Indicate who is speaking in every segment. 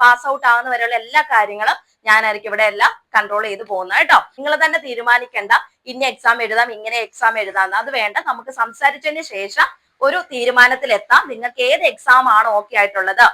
Speaker 1: Pass out ആവുന്ന വരെയുള്ള എല്ലാ കാര്യങ്ങളും ഞാനായിരിക്കും ഇവിടെ എല്ലാം കൺട്രോൾ ചെയ്ത് പോകുന്നത് കേട്ടോ. നിങ്ങൾ തന്നെ തീരുമാനിക്കേണ്ട ഇന്ന എക്സാം എഴുതാം ഇങ്ങനെ എക്സാം എഴുതാം, അത് വേണ്ട. നമുക്ക് സംസാരിച്ചതിന് ശേഷം ഒരു തീരുമാനത്തിലെത്താം. നിങ്ങൾക്ക് ഏത് എക്സാം ആണോ ഓക്കെ ആയിട്ടുള്ളത്,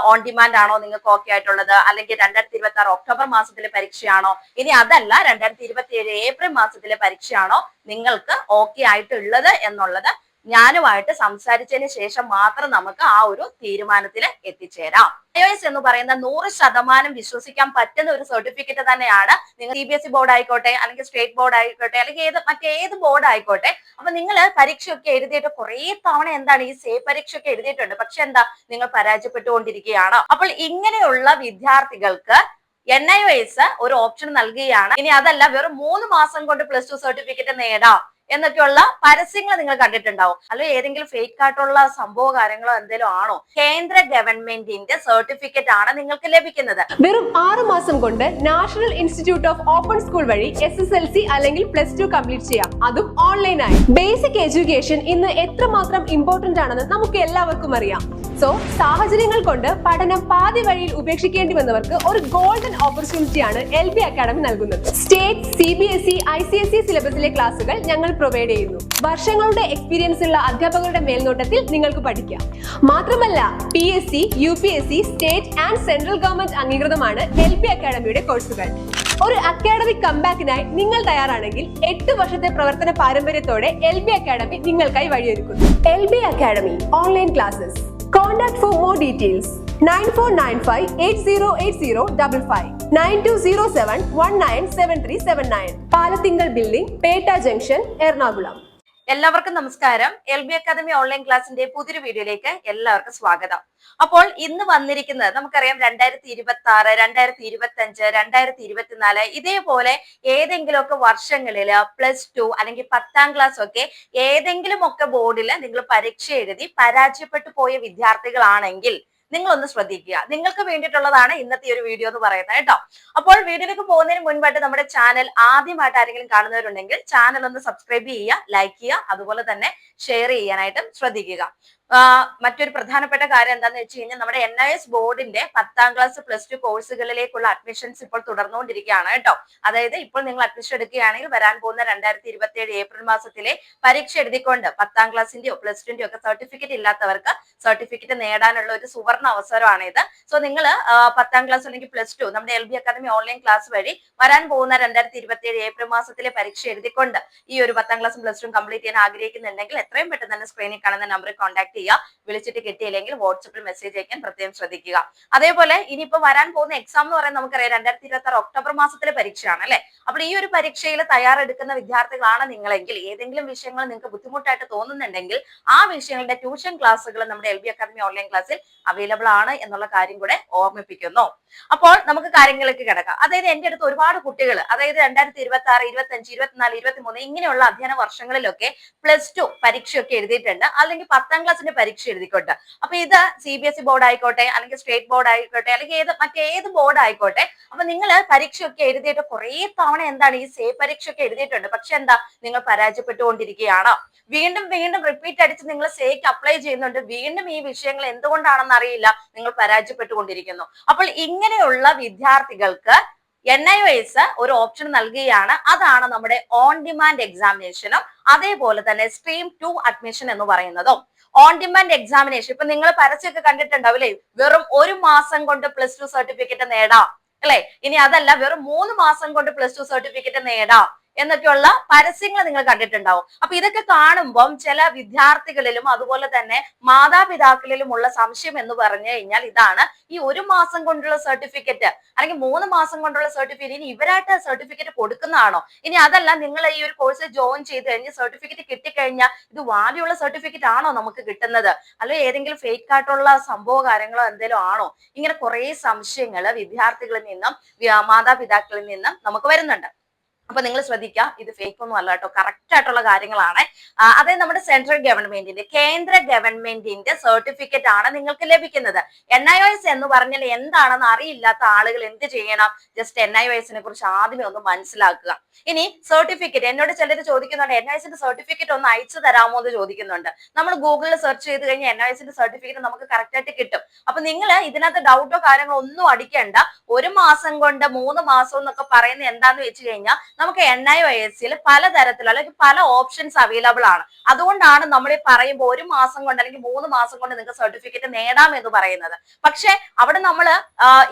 Speaker 1: ഓൺ ഡിമാൻഡ് ആണോ നിങ്ങൾക്ക് ഓക്കെ ആയിട്ടുള്ളത്, അല്ലെങ്കിൽ 2026 ഒക്ടോബർ മാസത്തിലെ പരീക്ഷയാണോ, ഇനി അതല്ല 2027 ഏപ്രിൽ മാസത്തിലെ പരീക്ഷയാണോ നിങ്ങൾക്ക് ഓക്കെ ആയിട്ടുള്ളത് എന്നുള്ളത് ഞാനുമായിട്ട് സംസാരിച്ചതിന് ശേഷം മാത്രം നമുക്ക് ആ ഒരു തീരുമാനത്തിൽ എത്തിച്ചേരാം. iOS എന്ന് പറയുന്ന 100% വിശ്വസിക്കാൻ പറ്റുന്ന ഒരു സർട്ടിഫിക്കറ്റ് തന്നെയാണ്. നിങ്ങൾ CBSE ബോർഡ് ആയിക്കോട്ടെ, അല്ലെങ്കിൽ സ്റ്റേറ്റ് ബോർഡ് ആയിക്കോട്ടെ, അല്ലെങ്കിൽ മറ്റേത് ബോർഡ് ആയിക്കോട്ടെ. അപ്പൊ നിങ്ങൾ പരീക്ഷയൊക്കെ എഴുതിയിട്ട് കുറെ തവണ എന്താണ് ഈ സേ പരീക്ഷയൊക്കെ എഴുതിയിട്ടുണ്ട്, പക്ഷെ എന്താ നിങ്ങൾ പരാജയപ്പെട്ടുകൊണ്ടിരിക്കുകയാണ്. അപ്പോൾ ഇങ്ങനെയുള്ള വിദ്യാർത്ഥികൾക്ക് NIOS ഒരു ഓപ്ഷൻ നൽകുകയാണ്. ഇനി അതല്ല വെറും 3 മാസം കൊണ്ട് +2 സർട്ടിഫിക്കറ്റ് നേടാം എന്നൊക്കെയുള്ള പരസ്യങ്ങൾ നിങ്ങൾ കണ്ടിട്ടുണ്ടാവും. അല്ലെങ്കിൽ ഏതെങ്കിലും ഫേക്ക് ആയിട്ടുള്ള സംഭവ കാര്യങ്ങളോ എന്തെങ്കിലും ആണോ? കേന്ദ്ര ഗവൺമെന്റിന്റെ സർട്ടിഫിക്കറ്റ് ആണ് നിങ്ങൾക്ക് ലഭിക്കുന്നത്.
Speaker 2: വെറും 6 മാസം കൊണ്ട് national institute of open school വഴി SSLC അല്ലെങ്കിൽ +2 കംപ്ലീറ്റ് ചെയ്യാം, അതും ഓൺലൈനായി. ബേസിക് എഡ്യൂക്കേഷൻ ഇന്ന് എത്രമാത്രം ഇമ്പോർട്ടന്റ് ആണെന്ന് നമുക്ക് എല്ലാവർക്കും അറിയാം. സോ സാഹചര്യങ്ങൾ കൊണ്ട് പഠനം പാതി വഴിയിൽ ഉപേക്ഷിക്കേണ്ടി വന്നവർക്ക് ഒരു ഗോൾഡൻ ഓപ്പർച്യൂണിറ്റിയാണ് LB അക്കാഡമി നൽകുന്നത്. സ്റ്റേറ്റ്, CBSE, ICSE സിലബസിലെ ക്ലാസുകൾ ഞങ്ങൾ പ്രൊവൈഡ് ചെയ്യുന്നു. വർഷങ്ങളുടെ എക്സ്പീരിയൻസ് ഉള്ള അധ്യാപകരുടെ മേൽനോട്ടത്തിൽ നിങ്ങൾക്ക് പഠിക്കാം. മാത്രമല്ല PSC, UPSC, state and central government അംഗീകൃതമാണ് LB അക്കാഡമിയുടെ കോഴ്സുകൾ. ഒരു അക്കാഡമിക് കംബാക്കിനായി നിങ്ങൾ തയ്യാറാണെങ്കിൽ 8 വർഷത്തെ പ്രവർത്തന പാരമ്പര്യത്തോടെ LB അക്കാഡമി നിങ്ങൾക്കായി വഴിയൊരുക്കുന്നു. LB academy online classes. Contact for more details 9495808055 9207197379 Palathinkal building, Petta junction, Ernakulam.
Speaker 1: എല്ലാവർക്കും നമസ്കാരം. LB അക്കാദമി ഓൺലൈൻ ക്ലാസിന്റെ പുതിയൊരു വീഡിയോയിലേക്ക് എല്ലാവർക്കും സ്വാഗതം. അപ്പോൾ ഇന്ന് വന്നിരിക്കുന്നത് നമുക്കറിയാം 2026, 2025, 2024 ഇതേപോലെ ഏതെങ്കിലുമൊക്കെ വർഷങ്ങളിൽ +2 അല്ലെങ്കിൽ 10ാം ക്ലാസ് ഒക്കെ ഏതെങ്കിലും ഒക്കെ ബോർഡിൽ നിങ്ങൾ പരീക്ഷ എഴുതി പരാജയപ്പെട്ടു പോയ വിദ്യാർത്ഥികളാണെങ്കിൽ നിങ്ങളൊന്ന് ശ്രദ്ധിക്കുക. നിങ്ങൾക്ക് വേണ്ടിയിട്ടുള്ളതാണ് ഇന്നത്തെ ഒരു വീഡിയോ എന്ന് പറയുന്നത് കേട്ടോ. അപ്പോൾ വീഡിയോയിലേക്ക് പോകുന്നതിന് മുൻപായിട്ട് നമ്മുടെ ചാനൽ ആദ്യമായിട്ട് ആരെങ്കിലും കാണുന്നവരുണ്ടെങ്കിൽ ചാനൽ ഒന്ന് സബ്സ്ക്രൈബ് ചെയ്യുക, ലൈക്ക് ചെയ്യുക, അതുപോലെ തന്നെ ഷെയർ ചെയ്യാനായിട്ടും ശ്രദ്ധിക്കുക. മറ്റൊരു പ്രധാനപ്പെട്ട കാര്യം എന്താണെന്ന് വെച്ച് കഴിഞ്ഞാൽ നമ്മുടെ NIOS ബോർഡിന്റെ 10ാം ക്ലാസ് +2 കോഴ്സുകളിലേക്കുള്ള അഡ്മിഷൻസ് ഇപ്പോൾ തുടർന്നുകൊണ്ടിരിക്കുകയാണ് കേട്ടോ. അതായത് ഇപ്പോൾ നിങ്ങൾ അഡ്മിഷൻ എടുക്കുകയാണെങ്കിൽ വരാൻ പോകുന്ന 2027 ഏപ്രിൽ മാസത്തിലെ പരീക്ഷ എഴുതിക്കൊണ്ട് 10ാം ക്ലാസിന്റെയോ +2ന്റെയോ ഒക്കെ സർട്ടിഫിക്കറ്റ് ഇല്ലാത്തവർക്ക് സർട്ടിഫിക്കറ്റ് നേടാനുള്ള ഒരു സുവർണ അവസരമാണ് ഇത്. സോ നിങ്ങൾ 10ാം ക്ലാസ് അല്ലെങ്കിൽ +2 നമ്മുടെ LB അക്കാദമി ഓൺലൈൻ ക്ലാസ് വഴി വരാൻ പോകുന്ന 2027 ഏപ്രിൽ മാസത്തിലെ പരീക്ഷ എഴുതിക്കൊണ്ട് ഈ ഒരു 10ാം ക്ലാസും +2 കംപ്ലീറ്റ് ചെയ്യാൻ ആഗ്രഹിക്കുന്നുണ്ടെങ്കിൽ എത്രയും പെട്ടെന്ന് തന്നെ സ്ക്രീനിൽ കാണുന്ന നമ്പറിൽ കോൺടാക്ട് ചെയ്യുക. വിളിച്ചിട്ട് കിട്ടിയില്ലെങ്കിൽ വാട്സപ്പിൽ മെസ്സേജ് അയക്കാൻ പ്രത്യേകം ശ്രദ്ധിക്കുക. അതേപോലെ ഇനിയിപ്പോ വരാൻ പോകുന്ന എക്സാം എന്ന് പറയുന്നത് നമുക്കറിയാം 2026 ഒക്ടോബർ മാസത്തിലെ പരീക്ഷയാണ് അല്ലെ. അപ്പോൾ ഈ ഒരു പരീക്ഷയിൽ തയ്യാറെടുക്കുന്ന വിദ്യാർത്ഥികളാണ് നിങ്ങളെങ്കിൽ ഏതെങ്കിലും വിഷയങ്ങൾ നിങ്ങൾക്ക് ബുദ്ധിമുട്ടായിട്ട് തോന്നുന്നുണ്ടെങ്കിൽ ആ വിഷയങ്ങളുടെ ട്യൂഷൻ ക്ലാസ്സുകൾ നമ്മുടെ LB അക്കാദമി ഓൺലൈൻ ക്ലാസ്സിൽ അവൈലബിൾ ആണ് എന്നുള്ള കാര്യം കൂടെ ഓർമ്മിപ്പിക്കുന്നു. അപ്പോൾ നമുക്ക് കാര്യങ്ങളിലേക്ക് കിടക്കാം. അതായത് എന്റെ അടുത്ത് ഒരുപാട് കുട്ടികൾ അതായത് 2026, 25, 24, 23 ഇങ്ങനെയുള്ള അധ്യയന വർഷങ്ങളിലൊക്കെ +2 പരീക്ഷയൊക്കെ എഴുതിയിട്ടുണ്ട്, അല്ലെങ്കിൽ 10ാം ക്ലാസ്സിന്റെ പരീക്ഷ എഴുതിക്കോട്ടെ. അപ്പൊ ഇത് CBSE ബോർഡ് ആയിക്കോട്ടെ, അല്ലെങ്കിൽ സ്റ്റേറ്റ് ബോർഡ് ആയിക്കോട്ടെ, അല്ലെങ്കിൽ മറ്റേത് ബോർഡ് ആയിക്കോട്ടെ. അപ്പൊ നിങ്ങൾ പരീക്ഷയൊക്കെ എഴുതിയിട്ട് കുറെ തവണ എന്താണ് ഈ സേ പരീക്ഷയൊക്കെ എഴുതിയിട്ടുണ്ട്, പക്ഷെ എന്താ നിങ്ങൾ പരാജയപ്പെട്ടുകൊണ്ടിരിക്കുകയാണ്. വീണ്ടും വീണ്ടും റിപ്പീറ്റ് അടിച്ച് നിങ്ങൾ സേക്ക് അപ്ലൈ ചെയ്യുന്നുണ്ട്, വീണ്ടും ഈ വിഷയങ്ങൾ എന്തുകൊണ്ടാണെന്ന് അറിയില്ല, നിങ്ങൾ പരാജയപ്പെട്ടുകൊണ്ടിരിക്കുന്നു. അപ്പോൾ ഇങ്ങനെയുള്ള വിദ്യാർത്ഥികൾക്ക് NIOS ഒരു ഓപ്ഷൻ നൽകുകയാണ്. അതാണ് നമ്മുടെ ഓൺ ഡിമാൻഡ് എക്സാമിനേഷനും അതേപോലെ തന്നെ സ്ട്രീം 2 അഡ്മിഷൻ എന്ന് പറയുന്നതും. ഓൺ ഡിമാൻഡ് എക്സാമിനേഷൻ ഇപ്പൊ നിങ്ങൾ പരസ്യമൊക്കെ കണ്ടിട്ടുണ്ടാവില്ലേ, വെറും 1 മാസം കൊണ്ട് +2 സർട്ടിഫിക്കറ്റ് നേടാം അല്ലെ. ഇനി അതല്ല വെറും 3 മാസം കൊണ്ട് +2 സർട്ടിഫിക്കറ്റ് നേടാം എന്നൊക്കെയുള്ള പരസ്യങ്ങൾ നിങ്ങൾ കണ്ടിട്ടുണ്ടാവും. അപ്പൊ ഇതൊക്കെ കാണുമ്പം ചില വിദ്യാർത്ഥികളിലും അതുപോലെ തന്നെ മാതാപിതാക്കളിലും ഉള്ള സംശയം എന്ന് പറഞ്ഞു കഴിഞ്ഞാൽ ഇതാണ്, ഈ 1 മാസം കൊണ്ടുള്ള സർട്ടിഫിക്കറ്റ് അല്ലെങ്കിൽ 3 മാസം കൊണ്ടുള്ള സർട്ടിഫിക്കറ്റ് ഇനി ഇവരായിട്ട് സർട്ടിഫിക്കറ്റ് കൊടുക്കുന്നതാണോ? ഇനി അതല്ല നിങ്ങൾ ഈ ഒരു കോഴ്സ് ജോയിൻ ചെയ്ത് കഴിഞ്ഞ് സർട്ടിഫിക്കറ്റ് കിട്ടിക്കഴിഞ്ഞാൽ ഇത് വാല്യുള്ള സർട്ടിഫിക്കറ്റ് ആണോ നമുക്ക് കിട്ടുന്നത്, അല്ലെങ്കിൽ ഏതെങ്കിലും ഫേക്ക് ആയിട്ടുള്ള സംഭവ കാര്യങ്ങളോ എന്തെങ്കിലും ആണോ? ഇങ്ങനെ കുറെ സംശയങ്ങൾ വിദ്യാർത്ഥികളിൽ നിന്നും മാതാപിതാക്കളിൽ നിന്നും നമുക്ക് വരുന്നുണ്ട്. അപ്പൊ നിങ്ങൾ ശ്രദ്ധിക്കുക, ഇത് ഫേക്ക് ഒന്നും അല്ല കേട്ടോ, കറക്റ്റ് ആയിട്ടുള്ള കാര്യങ്ങളാണ്. അതായത് നമ്മുടെ സെൻട്രൽ ഗവൺമെന്റിന്റെ, കേന്ദ്ര ഗവൺമെന്റിന്റെ സർട്ടിഫിക്കറ്റ് ആണ് നിങ്ങൾക്ക് ലഭിക്കുന്നത്. NIOS എന്ന് പറഞ്ഞാൽ എന്താണെന്ന് അറിയില്ലാത്ത ആളുകൾ എന്ത് ചെയ്യണം? ജസ്റ്റ് NIOSനെ കുറിച്ച് ആദ്യമേ ഒന്ന് മനസ്സിലാക്കുക. ഇനി സർട്ടിഫിക്കറ്റ്, എന്നോട് ചിലർ ചോദിക്കുന്നുണ്ട്, NIOSന്റെ സർട്ടിഫിക്കറ്റ് ഒന്ന് അയച്ചു തരാമോ എന്ന് ചോദിക്കുന്നുണ്ട്. നമ്മൾ ഗൂഗിളിൽ സെർച്ച് ചെയ്ത് കഴിഞ്ഞാൽ NIOSന്റെ സർട്ടിഫിക്കറ്റ് നമുക്ക് കറക്റ്റ് ആയിട്ട് കിട്ടും. അപ്പൊ നിങ്ങൾ ഇതിനകത്ത് ഡൗട്ടോ കാര്യങ്ങളോ ഒന്നും അടിക്കേണ്ട. 1 മാസം കൊണ്ട് 3 മാസം എന്നൊക്കെ പറയുന്നത് എന്താന്ന് വെച്ച് കഴിഞ്ഞാൽ നമുക്ക് NIOSൽ പലതരത്തിലുള്ള അല്ലെങ്കിൽ പല ഓപ്ഷൻസ് അവൈലബിൾ ആണ്. അതുകൊണ്ടാണ് നമ്മൾ ഈ പറയുമ്പോൾ 1 മാസം കൊണ്ട് അല്ലെങ്കിൽ 3 മാസം കൊണ്ട് നിങ്ങൾക്ക് സർട്ടിഫിക്കറ്റ് നേടാം എന്ന് പറയുന്നത്. പക്ഷെ അവിടെ നമ്മൾ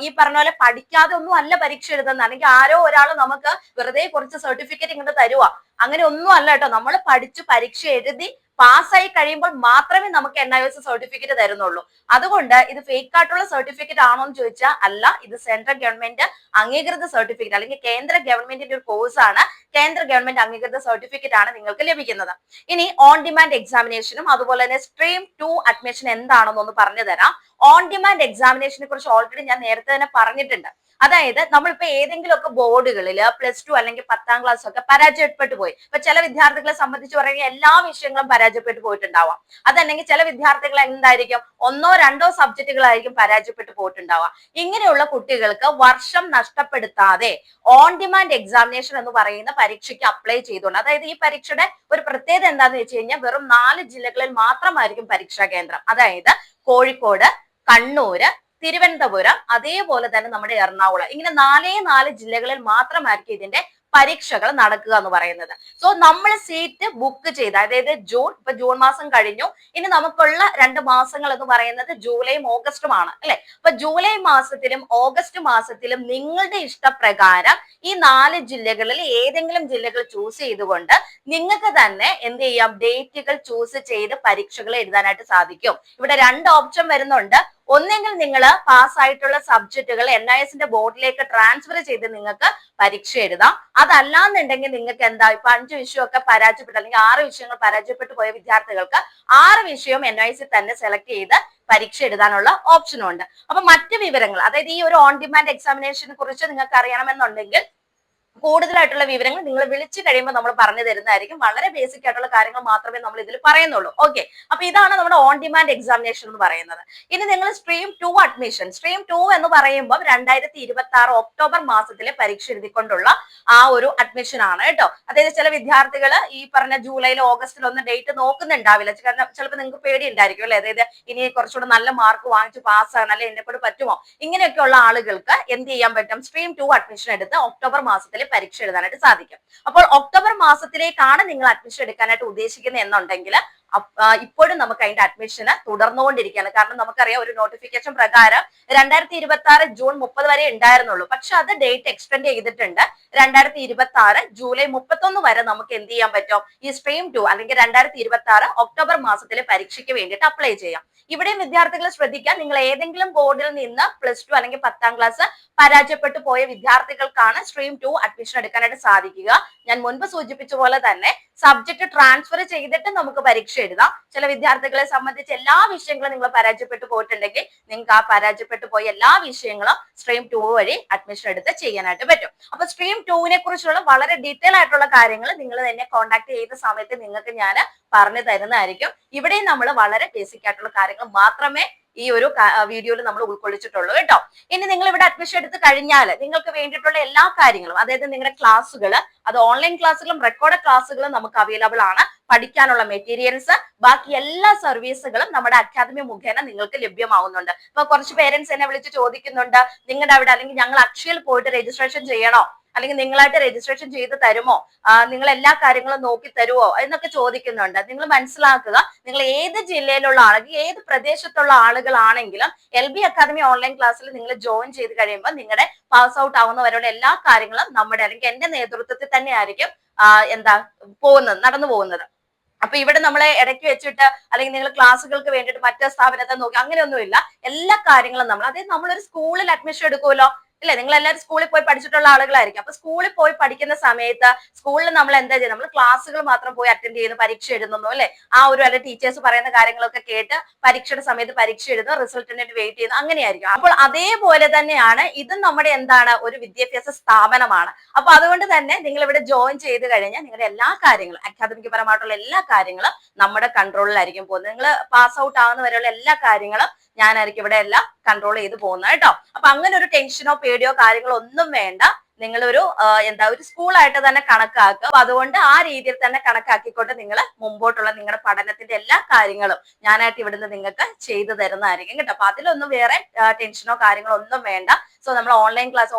Speaker 1: ഈ പറഞ്ഞ പോലെ പഠിക്കാതെ ഒന്നും അല്ല പരീക്ഷ എഴുതുന്നത്, അല്ലെങ്കിൽ ആരോ ഒരാൾ നമുക്ക് വെറുതെ കുറച്ച് സർട്ടിഫിക്കറ്റ് ഇങ്ങോട്ട് തരുക, അങ്ങനെ ഒന്നും അല്ല കേട്ടോ. നമ്മൾ പഠിച്ചു പരീക്ഷ എഴുതി പാസ്സായി കഴിയുമ്പോൾ മാത്രമേ നമുക്ക് NIOS സർട്ടിഫിക്കറ്റ് തരുന്നുള്ളൂ. അതുകൊണ്ട് ഇത് ഫേക്ക് ആയിട്ടുള്ള സർട്ടിഫിക്കറ്റ് ആണോ എന്ന് ചോദിച്ചാൽ അല്ല, ഇത് സെൻട്രൽ ഗവൺമെന്റ് അംഗീകൃത സർട്ടിഫിക്കറ്റ് അല്ലെങ്കിൽ കേന്ദ്ര ഗവൺമെന്റിന്റെ ഒരു കോഴ്സ് ആണ്. കേന്ദ്ര ഗവൺമെന്റ് അംഗീകൃത സർട്ടിഫിക്കറ്റ് ആണ് നിങ്ങൾക്ക് ലഭിക്കുന്നത്. ഇനി ഓൺ ഡിമാൻഡ് എക്സാമിനേഷനും അതുപോലെ തന്നെ സ്ട്രീം 2 അഡ്മിഷൻ എന്താണെന്ന് ഒന്ന് പറഞ്ഞു തരാം. ഓൺ ഡിമാൻഡ് എക്സാമിനേഷനെ കുറിച്ച് ഓൾറെഡി ഞാൻ നേരത്തെ തന്നെ പറഞ്ഞിട്ടുണ്ട്. അതായത് നമ്മളിപ്പോ ഏതെങ്കിലുമൊക്കെ ബോർഡുകളിൽ +2 അല്ലെങ്കിൽ 10ാം ക്ലാസ് ഒക്കെ പരാജയപ്പെട്ടു പോയി. ഇപ്പൊ ചില വിദ്യാർത്ഥികളെ സംബന്ധിച്ച് പറയുകയാണെങ്കിൽ എല്ലാ വിഷയങ്ങളും പരാജയപ്പെട്ടു പോയിട്ടുണ്ടാവാം. അതല്ലെങ്കിൽ ചില വിദ്യാർത്ഥികൾ എന്തായിരിക്കും, 1ഓ 2ഓ സബ്ജക്റ്റുകളായിരിക്കും പരാജയപ്പെട്ടു പോയിട്ടുണ്ടാവുക. ഇങ്ങനെയുള്ള കുട്ടികൾക്ക് വർഷം നഷ്ടപ്പെടുത്താതെ ഓൺ ഡിമാൻഡ് എക്സാമിനേഷൻ എന്ന് പറയുന്ന പരീക്ഷയ്ക്ക് അപ്ലൈ ചെയ്തുകൊണ്ട്, അതായത് ഈ പരീക്ഷയുടെ ഒരു പ്രത്യേകത എന്താണെന്ന് വെച്ച് കഴിഞ്ഞാൽ വെറും 4 ജില്ലകളിൽ മാത്രമായിരിക്കും പരീക്ഷാ കേന്ദ്രം. അതായത് കോഴിക്കോട്, കണ്ണൂര്, തിരുവനന്തപുരം, അതേപോലെ തന്നെ നമ്മുടെ എറണാകുളം, ഇങ്ങനെ 4 ജില്ലകളിൽ മാത്രമായിരിക്കും ഇതിന്റെ പരീക്ഷകൾ നടക്കുക എന്ന് പറയുന്നത്. സോ നമ്മൾ സീറ്റ് ബുക്ക് ചെയ്ത്, അതായത് ജൂൺ മാസം കഴിഞ്ഞു, ഇനി നമുക്കുള്ള 2 മാസങ്ങൾ എന്ന് പറയുന്നത് ജൂലൈയും ഓഗസ്റ്റുമാണ് അല്ലെ. അപ്പൊ ജൂലൈ മാസത്തിലും ഓഗസ്റ്റ് മാസത്തിലും നിങ്ങളുടെ ഇഷ്ടപ്രകാരം ഈ 4 ജില്ലകളിൽ ഏതെങ്കിലും ജില്ലകൾ ചൂസ് ചെയ്തുകൊണ്ട് നിങ്ങൾക്ക് തന്നെ എന്ത് ചെയ്യാം, ഡേറ്റുകൾ ചൂസ് ചെയ്ത് പരീക്ഷകൾ എഴുതാനായിട്ട് സാധിക്കും. ഇവിടെ 2 ഓപ്ഷൻ വരുന്നുണ്ട്. ഒന്നെങ്കിൽ നിങ്ങൾ പാസ്സായിട്ടുള്ള സബ്ജക്റ്റുകൾ NIOSന്റെ ബോർഡിലേക്ക് ട്രാൻസ്ഫർ ചെയ്ത് നിങ്ങൾക്ക് പരീക്ഷ എഴുതാം. അതല്ലാന്നുണ്ടെങ്കിൽ നിങ്ങൾക്ക് എന്താ, ഇപ്പൊ 5 വിഷയമൊക്കെ പരാജയപ്പെട്ടു അല്ലെങ്കിൽ 6 വിഷയങ്ങൾ പരാജയപ്പെട്ടു പോയ വിദ്യാർത്ഥികൾക്ക് 6 വിഷയവും NIOSൽ തന്നെ സെലക്ട് ചെയ്ത് പരീക്ഷ എഴുതാനുള്ള ഓപ്ഷനും ഉണ്ട്. അപ്പൊ മറ്റ് വിവരങ്ങൾ, അതായത് ഈ ഒരു ഓൺ ഡിമാൻഡ് എക്സാമിനേഷനെ കുറിച്ച് നിങ്ങൾക്ക് അറിയണമെന്നുണ്ടെങ്കിൽ കൂടുതലായിട്ടുള്ള വിവരങ്ങൾ നിങ്ങൾ വിളിച്ചു കഴിയുമ്പോൾ നമ്മൾ പറഞ്ഞു തരുന്നതായിരിക്കും. വളരെ ബേസിക് ആയിട്ടുള്ള കാര്യങ്ങൾ മാത്രമേ നമ്മൾ ഇതിൽ പറയുന്നുള്ളൂ. ഓക്കെ, അപ്പൊ ഇതാണ് നമ്മുടെ ഓൺ ഡിമാൻഡ് എക്സാമിനേഷൻ എന്ന് പറയുന്നത്. ഇനി നിങ്ങൾ സ്ട്രീം 2 അഡ്മിഷൻ, സ്ട്രീം 2 എന്ന് പറയുമ്പോൾ 2026 ഒക്ടോബർ മാസത്തിലെ പരീക്ഷ എഴുതിക്കൊണ്ടുള്ള ആ ഒരു അഡ്മിഷൻ ആണ് കേട്ടോ. അതായത് ചില വിദ്യാർത്ഥികൾ ഈ പറഞ്ഞ ജൂലൈയിലോ ഓഗസ്റ്റിലോ ഒന്നും ഡേറ്റ് നോക്കുന്നുണ്ടാവില്ല. കാരണം ചിലപ്പോൾ നിങ്ങൾക്ക് പേടി ഉണ്ടായിരിക്കും അല്ലെ, അതായത് ഇനി കുറച്ചുകൂടെ നല്ല മാർക്ക് വാങ്ങിച്ച് പാസ്സാകണം, അല്ലെ എന്നെ കൊണ്ട് പറ്റുമോ, ഇങ്ങനെയൊക്കെയുള്ള ആളുകൾക്ക് എന്ത് ചെയ്യാൻ പറ്റും, സ്ട്രീം 2 അഡ്മിഷൻ എടുത്ത് ഒക്ടോബർ മാസത്തിൽ പരീക്ഷ എഴുതാനായിട്ട് സാധിക്കും. അപ്പോൾ ഒക്ടോബർ മാസത്തിലേക്കാണ് നിങ്ങൾ അഡ്മിഷൻ എടുക്കാനായിട്ട് ഉദ്ദേശിക്കുന്നത് എന്നുണ്ടെങ്കിൽ ഇപ്പോഴും നമുക്ക് അതിന്റെ അഡ്മിഷന് തുടർന്നുകൊണ്ടിരിക്കുകയാണ്. കാരണം നമുക്കറിയാം ഒരു നോട്ടിഫിക്കേഷൻ പ്രകാരം 2026 ജൂൺ 30 വരെ ഉണ്ടായിരുന്നുള്ളൂ. പക്ഷെ അത് ഡേറ്റ് എക്സ്റ്റെൻഡ് ചെയ്തിട്ടുണ്ട്. 2026 ജൂലൈ 31 വരെ നമുക്ക് എന്ത് ചെയ്യാൻ പറ്റും, ഈ സ്ട്രീം 2 അല്ലെങ്കിൽ 2026 ഒക്ടോബർ മാസത്തിലെ പരീക്ഷയ്ക്ക് വേണ്ടിയിട്ട് അപ്ലൈ ചെയ്യാം. ഇവിടെയും വിദ്യാർത്ഥികൾ ശ്രദ്ധിക്കാൻ, നിങ്ങൾ ഏതെങ്കിലും ബോർഡിൽ നിന്ന് +2 അല്ലെങ്കിൽ 10ാം ക്ലാസ് പരാജയപ്പെട്ടു പോയ വിദ്യാർത്ഥികൾക്കാണ് സ്ട്രീം 2 അഡ്മിഷൻ എടുക്കാനായിട്ട് സാധിക്കുക. ഞാൻ മുൻപ് സൂചിപ്പിച്ച പോലെ തന്നെ സബ്ജക്ട് ട്രാൻസ്ഫർ ചെയ്തിട്ട് നമുക്ക് പരീക്ഷ എഴുതാം. ചില വിദ്യാർത്ഥികളെ സംബന്ധിച്ച് എല്ലാ വിഷയങ്ങളും നിങ്ങൾ പരാജയപ്പെട്ടു പോയിട്ടുണ്ടെങ്കിൽ നിങ്ങൾക്ക് ആ പരാജയപ്പെട്ടു പോയ എല്ലാ വിഷയങ്ങളും സ്ട്രീം 2 വഴി അഡ്മിഷൻ എടുത്ത് ചെയ്യാനായിട്ട് പറ്റും. അപ്പൊ സ്ട്രീം 2നെ കുറിച്ചുള്ള വളരെ ഡീറ്റെയിൽ ആയിട്ടുള്ള കാര്യങ്ങൾ നിങ്ങൾ തന്നെ കോൺടാക്ട് ചെയ്ത സമയത്ത് നിങ്ങൾക്ക് ഞാൻ പറഞ്ഞു തരുന്നതായിരിക്കും. ഇവിടെയും നമ്മൾ വളരെ ബേസിക് ആയിട്ടുള്ള കാര്യങ്ങൾ മാത്രമേ ഈ ഒരു വീഡിയോയിൽ നമ്മൾ ഉൾക്കൊള്ളിച്ചിട്ടുള്ളൂ കേട്ടോ. ഇനി നിങ്ങൾ ഇവിടെ അഡ്മിഷൻ എടുത്ത് കഴിഞ്ഞാൽ നിങ്ങൾക്ക് വേണ്ടിയിട്ടുള്ള എല്ലാ കാര്യങ്ങളും, അതായത് നിങ്ങളുടെ ക്ലാസ്സുകൾ, അത് ഓൺലൈൻ ക്ലാസ്സുകളും റെക്കോർഡ് ക്ലാസ്സുകളും നമുക്ക് അവൈലബിൾ ആണ്. പഠിക്കാനുള്ള മെറ്റീരിയൽസ്, ബാക്കി എല്ലാ സർവീസുകളും നമ്മുടെ അക്കാദമി മുഖേന നിങ്ങൾക്ക് ലഭ്യമാവുന്നുണ്ട്. ഇപ്പൊ കുറച്ച് പേരൻസ് എന്നെ വിളിച്ച് ചോദിക്കുന്നുണ്ട്, നിങ്ങളുടെ അവിടെ അല്ലെങ്കിൽ ഞങ്ങൾ അക്ഷയയിൽ പോയിട്ട് രജിസ്ട്രേഷൻ ചെയ്യണോ, അല്ലെങ്കിൽ നിങ്ങളായിട്ട് രജിസ്ട്രേഷൻ ചെയ്ത് തരുമോ, നിങ്ങൾ എല്ലാ കാര്യങ്ങളും നോക്കി തരുമോ എന്നൊക്കെ ചോദിക്കുന്നുണ്ട്. നിങ്ങൾ മനസ്സിലാക്കുക, നിങ്ങൾ ഏത് ജില്ലയിലുള്ള ആണെങ്കിൽ ഏത് പ്രദേശത്തുള്ള ആളുകളാണെങ്കിലും LB അക്കാദമി ഓൺലൈൻ ക്ലാസ്സിൽ നിങ്ങൾ ജോയിൻ ചെയ്ത് കഴിയുമ്പോൾ നിങ്ങളുടെ പാസ് ഔട്ട് ആവുന്നവരുടെ എല്ലാ കാര്യങ്ങളും നമ്മുടെ അല്ലെങ്കിൽ എന്റെ നേതൃത്വത്തിൽ തന്നെ ആയിരിക്കും നടന്നു പോകുന്നത്. അപ്പൊ ഇവിടെ നമ്മളെ ഇടയ്ക്ക് വെച്ചിട്ട് അല്ലെങ്കിൽ നിങ്ങൾ ക്ലാസ്സുകൾക്ക് വേണ്ടിയിട്ട് മറ്റേ സ്ഥാപനത്തെ നോക്കി അങ്ങനെയൊന്നുമില്ല. എല്ലാ കാര്യങ്ങളും നമ്മൾ, അതായത് നമ്മളൊരു സ്കൂളിൽ അഡ്മിഷൻ എടുക്കുമല്ലോ, ഇല്ലേ? നിങ്ങൾ എല്ലാവരും സ്കൂളിൽ പോയി പഠിച്ചിട്ടുള്ള ആളുകളായിരിക്കും. അപ്പൊ സ്കൂളിൽ പോയി പഠിക്കുന്ന സമയത്ത് സ്കൂളിൽ നമ്മൾ എന്താ ചെയ്യുന്നത്? നമ്മൾ ക്ലാസ്സുകൾ മാത്രം പോയി അറ്റൻഡ് ചെയ്യുന്നു, പരീക്ഷ എഴുതുന്നു, അല്ലെ? ആ ഒരു അല്ലെ ടീച്ചേഴ്സ് പറയുന്ന കാര്യങ്ങളൊക്കെ കേട്ട് പരീക്ഷയുടെ സമയത്ത് പരീക്ഷ എഴുതുന്നു, റിസൾട്ടിന് വേണ്ടി വെയിറ്റ് ചെയ്യുന്നു, അങ്ങനെയായിരിക്കും. അപ്പോൾ അതേപോലെ തന്നെയാണ് ഇതും നമ്മുടെ എന്താണ്, ഒരു വിദ്യാഭ്യാസ സ്ഥാപനമാണ്. അപ്പൊ അതുകൊണ്ട് തന്നെ നിങ്ങൾ ഇവിടെ ജോയിൻ ചെയ്ത് കഴിഞ്ഞാൽ നിങ്ങളുടെ എല്ലാ കാര്യങ്ങളും, അക്കാദമിക് പരമായിട്ടുള്ള എല്ലാ കാര്യങ്ങളും നമ്മുടെ കൺട്രോളിലായിരിക്കും പോകുന്നത്. നിങ്ങൾ പാസ് ഔട്ട് ആവുന്ന വരെയുള്ള എല്ലാ കാര്യങ്ങളും ഞാനായിരിക്കും ഇവിടെ എല്ലാം കൺട്രോൾ ചെയ്ത് പോകുന്നത് കേട്ടോ. അപ്പൊ അങ്ങനെ ഒരു ടെൻഷനോ പേടിയോ കാര്യങ്ങളോ ഒന്നും വേണ്ട. നിങ്ങളൊരു ഒരു സ്കൂളായിട്ട് തന്നെ കണക്കാക്കുക. അപ്പൊ അതുകൊണ്ട് ആ രീതിയിൽ തന്നെ കണക്കാക്കിക്കൊണ്ട് നിങ്ങൾ മുമ്പോട്ടുള്ള നിങ്ങളുടെ പഠനത്തിന്റെ എല്ലാ കാര്യങ്ങളും ഞാനായിട്ട് ഇവിടുന്ന് നിങ്ങൾക്ക് ചെയ്തു തരുന്നതായിരിക്കും കേട്ടോ. അപ്പൊ അതിലൊന്നും വേറെ ടെൻഷനോ കാര്യങ്ങളോ ഒന്നും വേണ്ട. സോ നമ്മൾ ഓൺലൈൻ ക്ലാസ്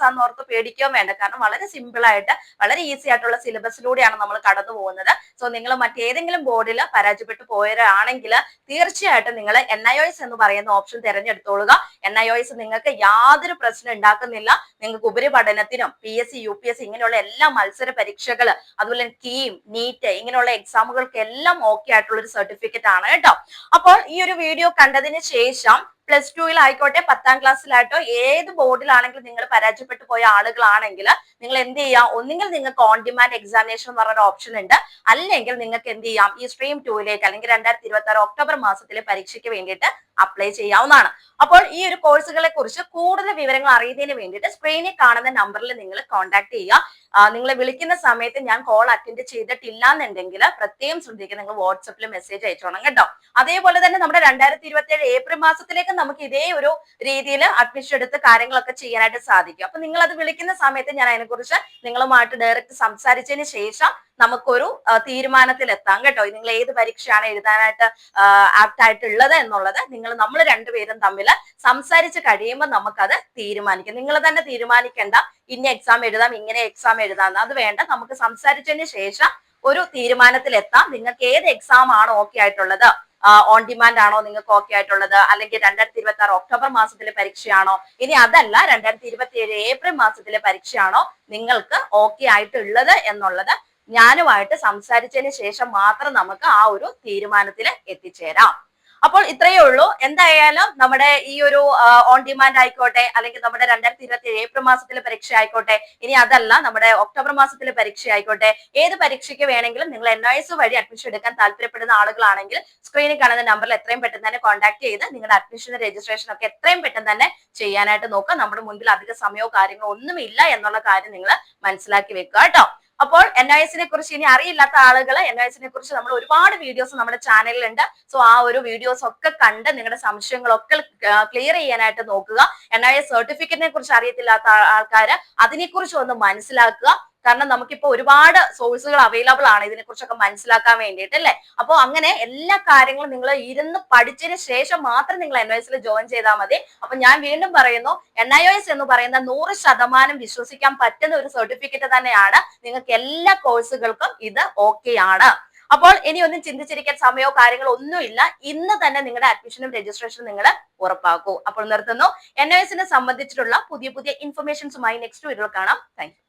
Speaker 1: ആണെന്ന് ഓർത്ത് പേടിക്കുകയോ വേണ്ട. കാരണം വളരെ സിമ്പിൾ ആയിട്ട് വളരെ ഈസി ആയിട്ടുള്ള സിലബസിലൂടെയാണ് നമ്മൾ കടന്നു പോകുന്നത്. സോ നിങ്ങൾ മറ്റേതെങ്കിലും ബോർഡിൽ പരാജയപ്പെട്ടു പോയവരാണെങ്കിൽ തീർച്ചയായിട്ടും നിങ്ങൾ NIOS എന്ന് പറയുന്ന ഓപ്ഷൻ തിരഞ്ഞെടുത്തോളുക. NIOS നിങ്ങൾക്ക് യാതൊരു പ്രശ്നം ഉണ്ടാക്കുന്നില്ല. നിങ്ങൾക്ക് ഉപരിപഠനത്തിനും PSC UPSC ഇങ്ങനെയുള്ള എല്ലാ മത്സര പരീക്ഷകൾ, അതുപോലെ കീം നീറ്റ് ഇങ്ങനെയുള്ള എക്സാമുകൾക്ക് എല്ലാം ഓക്കെ ആയിട്ടുള്ള ഒരു സർട്ടിഫിക്കറ്റ് ആണ് കേട്ടോ. അപ്പോൾ ഈ ഒരു വീഡിയോ കണ്ടതിന് ശേഷം +2 ആയിക്കോട്ടെ 10ാം ക്ലാസ്സിലായിട്ടോ ഏത് ബോർഡിലാണെങ്കിലും നിങ്ങൾ പരാജയപ്പെട്ടു പോയ ആളുകളാണെങ്കിൽ നിങ്ങൾ എന്ത് ചെയ്യാം? ഒന്നുകിൽ നിങ്ങൾക്ക് ഓൺ ഡിമാൻഡ് എക്സാമിനേഷൻ എന്ന് പറഞ്ഞ ഓപ്ഷൻ ഉണ്ട്, അല്ലെങ്കിൽ നിങ്ങൾക്ക് എന്ത് ചെയ്യാം? ഈ സ്ട്രീം 2ലേക്ക് അല്ലെങ്കിൽ 2026 ഒക്ടോബർ മാസത്തിലെ പരീക്ഷയ്ക്ക് വേണ്ടിയിട്ട് അപ്ലൈ ചെയ്യാവുന്നതാണ്. അപ്പോൾ ഈ ഒരു കോഴ്സുകളെ കുറിച്ച് കൂടുതൽ വിവരങ്ങൾ അറിയുന്നതിന് വേണ്ടിയിട്ട് സ്ക്രീനിൽ കാണുന്ന നമ്പറിൽ നിങ്ങൾ കോൺടാക്ട് ചെയ്യുക. നിങ്ങൾ വിളിക്കുന്ന സമയത്ത് ഞാൻ കോൾ അറ്റൻഡ് ചെയ്തിട്ടില്ല എന്നുണ്ടെങ്കിൽ പ്രത്യേകം ശ്രദ്ധിക്കുക, നിങ്ങൾ വാട്സപ്പിൽ മെസ്സേജ് അയച്ചോണം കേട്ടോ. അതേപോലെ തന്നെ നമ്മുടെ 2027 ഏപ്രിൽ മാസത്തിലേക്ക് നമുക്ക് ഇതേ ഒരു രീതിയിൽ അഡ്മിഷൻ എടുത്ത് കാര്യങ്ങളൊക്കെ ചെയ്യാനായിട്ട് സാധിക്കും. അപ്പൊ നിങ്ങൾ അത് വിളിക്കുന്ന സമയത്ത് ഞാൻ അതിനെക്കുറിച്ച് നിങ്ങളുമായിട്ട് ഡയറക്റ്റ് സംസാരിച്ചതിന് ശേഷം നമുക്കൊരു തീരുമാനത്തിൽ എത്താം കേട്ടോ. നിങ്ങൾ ഏത് പരീക്ഷയാണ് എഴുതാനായിട്ട് ആപ്റ്റ് ആയിട്ടുള്ളത് എന്നുള്ളത് നമ്മൾ രണ്ടുപേരും തമ്മിൽ സംസാരിച്ച് കഴിയുമ്പോൾ നമുക്കത് തീരുമാനിക്കാം. നിങ്ങൾ തന്നെ തീരുമാനിക്കേണ്ട ഇന്ന എക്സാം എഴുതാം, ഇങ്ങനെ എക്സാം എഴുതാം, അത് വേണ്ട. നമുക്ക് സംസാരിച്ചതിന് ശേഷം ഒരു തീരുമാനത്തിൽ എത്താം. നിങ്ങൾക്ക് ഏത് എക്സാം ആണ് ഓക്കെ ആയിട്ടുള്ളത്, ഓൺ ഡിമാൻഡ് ആണോ നിങ്ങൾക്ക് ഓക്കെ ആയിട്ടുള്ളത്, അല്ലെങ്കിൽ 2026 ഒക്ടോബർ മാസത്തിലെ പരീക്ഷയാണോ, ഇനി അതല്ല 2027 ഏപ്രിൽ മാസത്തിലെ പരീക്ഷയാണോ നിങ്ങൾക്ക് ഓക്കെ ആയിട്ടുള്ളത് എന്നുള്ളത് ഞാനുമായിട്ട് സംസാരിച്ചതിന് ശേഷം മാത്രം നമുക്ക് ആ ഒരു തീരുമാനത്തിൽ എത്തിച്ചേരാം. അപ്പോൾ ഇത്രയേ ഉള്ളൂ. എന്തായാലും നമ്മുടെ ഈ ഒരു ഓൺ ഡിമാൻഡ് ആയിക്കോട്ടെ, അല്ലെങ്കിൽ നമ്മുടെ 2027 ഏപ്രിൽ മാസത്തിലെ പരീക്ഷ ആയിക്കോട്ടെ, ഇനി അതല്ല നമ്മുടെ ഒക്ടോബർ മാസത്തിലെ പരീക്ഷ ആയിക്കോട്ടെ, ഏത് പരീക്ഷയ്ക്ക് വേണമെങ്കിലും നിങ്ങൾ NIOS വഴി അഡ്മിഷൻ എടുക്കാൻ താല്പര്യപ്പെടുന്ന ആളുകളാണെങ്കിൽ സ്ക്രീനിൽ കാണുന്ന നമ്പറിൽ എത്രയും പെട്ടെന്ന് തന്നെ കോൺടാക്ട് ചെയ്ത് നിങ്ങളുടെ അഡ്മിഷൻ രജിസ്ട്രേഷൻ ഒക്കെ എത്രയും പെട്ടെന്ന് തന്നെ ചെയ്യാനായിട്ട് നോക്കുക. നമ്മുടെ മുൻപിൽ അധിക സമയമോ കാര്യങ്ങളോ ഒന്നുമില്ല എന്നുള്ള കാര്യം നിങ്ങൾ മനസ്സിലാക്കി വെക്കുക കേട്ടോ. അപ്പോൾ NIOSനെ കുറിച്ച് ഇനി അറിയില്ലാത്ത ആളുകൾ, NIOSനെ കുറിച്ച് നമ്മൾ ഒരുപാട് വീഡിയോസ് നമ്മുടെ ചാനലിലുണ്ട്. സോ ആ ഒരു വീഡിയോസ് ഒക്കെ കണ്ട് നിങ്ങളുടെ സംശയങ്ങളൊക്കെ ക്ലിയർ ചെയ്യാനായിട്ട് നോക്കുക. NIOS സർട്ടിഫിക്കറ്റിനെ കുറിച്ച് അറിയത്തില്ലാത്ത ആൾക്കാർ അതിനെക്കുറിച്ച് ഒന്ന് മനസ്സിലാക്കുക. കാരണം നമുക്കിപ്പോ ഒരുപാട് സോഴ്സുകൾ അവൈലബിൾ ആണ് ഇതിനെക്കുറിച്ചൊക്കെ മനസ്സിലാക്കാൻ വേണ്ടിയിട്ട്, അല്ലെ? അപ്പോൾ അങ്ങനെ എല്ലാ കാര്യങ്ങളും നിങ്ങൾ ഇരുന്ന് പഠിച്ചതിന് ശേഷം മാത്രം നിങ്ങൾ NIOSൽ ജോയിൻ ചെയ്താൽ മതി. അപ്പൊ ഞാൻ വീണ്ടും പറയുന്നു, NIOS എന്ന് പറയുന്ന 100% വിശ്വസിക്കാൻ പറ്റുന്ന ഒരു സർട്ടിഫിക്കറ്റ് തന്നെയാണ്. നിങ്ങൾക്ക് എല്ലാ കോഴ്സുകൾക്കും ഇത് ഓക്കെ ആണ്. അപ്പോൾ ഇനി ഒന്നും ചിന്തിച്ചിരിക്കാൻ സമയമോ കാര്യങ്ങളോ ഒന്നുമില്ല. ഇന്ന് തന്നെ നിങ്ങളുടെ അഡ്മിഷനും രജിസ്ട്രേഷനും നിങ്ങൾ ഉറപ്പാക്കൂ. അപ്പോൾ നിർത്തുന്നു. NIOSനെ സംബന്ധിച്ചിട്ടുള്ള പുതിയ ഇൻഫർമേഷൻസുമായി നെക്സ്റ്റ് വീഡിയോയിൽ കാണാം. Thank you.